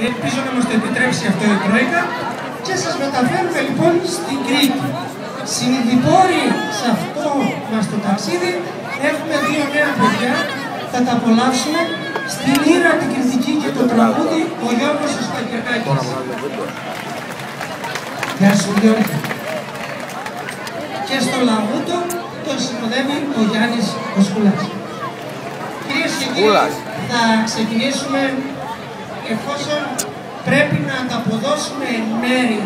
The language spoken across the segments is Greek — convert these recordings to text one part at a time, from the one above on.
Ελπίζω να μας το επιτρέψει αυτό η Τρόικα και σας μεταφέρουμε λοιπόν στην Κρήτη. Συνειδηπόροι σε αυτό μας το ταξίδι έχουμε δύο νέα παιδιά, θα τα απολαύσουμε, στην Ήρα την κριτική και το τραγούδι, ο Γιώργος ο Σπακερκάκης. Γεια σου Γιώργο. Και στο λαγούτο τον συνοδεύει ο Γιάννης ο Σκούλας. Κυρίες και κύριοι, θα ξεκινήσουμε εφόσον πρέπει να ανταποδώσουμε εν μέρη,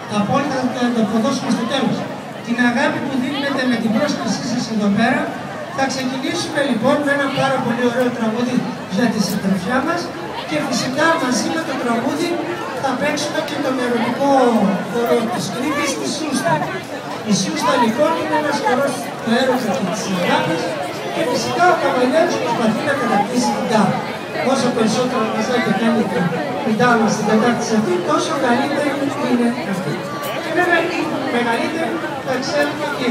τα απόλυτα θα το ανταποδώσουμε στο τέλος. Την αγάπη που δίνετε με την πρόσκλησή σας εδώ πέρα, θα ξεκινήσουμε λοιπόν με ένα πάρα πολύ ωραίο τραγούδι για τη συντροφιά μας και φυσικά μαζί με το τραγούδι θα παίξουμε και τον ερωτικό χορό της Κρήτης, τη Σούστα. Η Σούστα λοιπόν είναι ένας χορός του έρωτα και της αγάπης και φυσικά ο καβαλιέρος προσπαθεί να κατακτήσει την τάμα. Όσο περισσότερο μαζάκι κάνει την τάμα στην κατάκτηση αυτή, τόσο καλύτερη είναι αυτή. Και βέβαια η μεγαλύτερη θα ξέρουμε και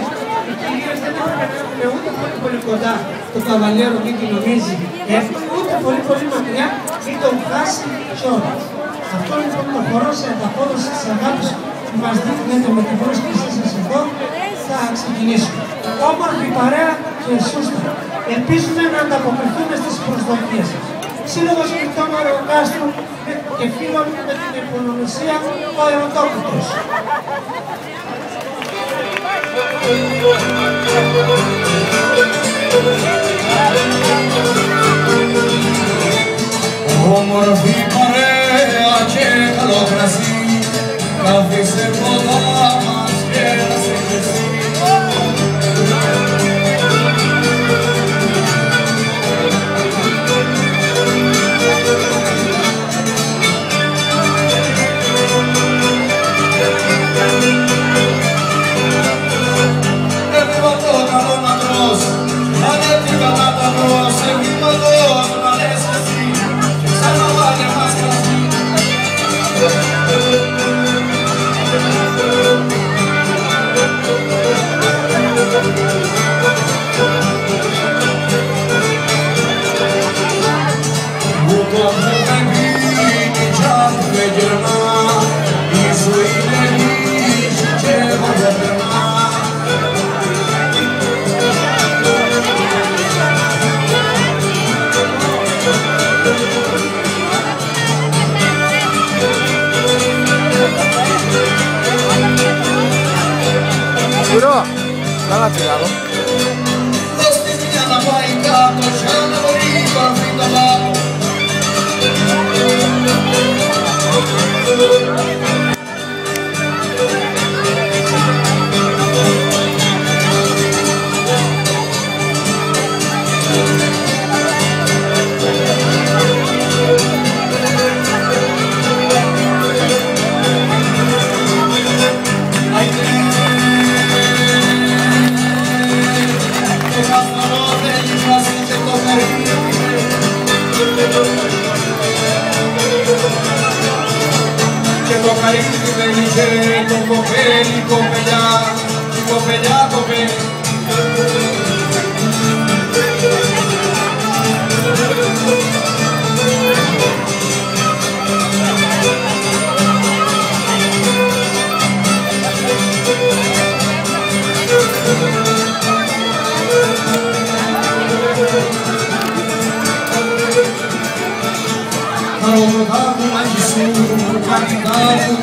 οι κυρίες δεν πρέπει να έχουν ούτε πολύ κοντά το καβαλιέρο, μην την νομίζει εύκολη, ούτε πολύ μακριά, μην τον χάσει κιόλας. Αυτό λοιπόν το χορό σε ανταπόδοση της αγάπης που μας δείχνετε με την πρόσκλησή σας εδώ, θα ξεκινήσουμε. Όμορφη παρέα και σούστα. Ελπίζουμε να ανταποκριθούμε στις προσδοκίες σας. Σύλλογος Κρυπτόμαρο Κάστρου και φίλων με την υπονομησία ο Ερωτόκουτος. Όμορφη παρέα και καλό κρασί, κάθισε κοντά μας και να σε χεστεί. Καλά τσιγάρο. Δώστε μια να πάει κάτω, σαν να μπορεί το αφήντα πάνω. Και το καρύδι δεν είχε το κοπέλι, κοπελιά, κοπελιά, κοπέλι. Θα ρωτάω μάχη σου, κάτι κάπου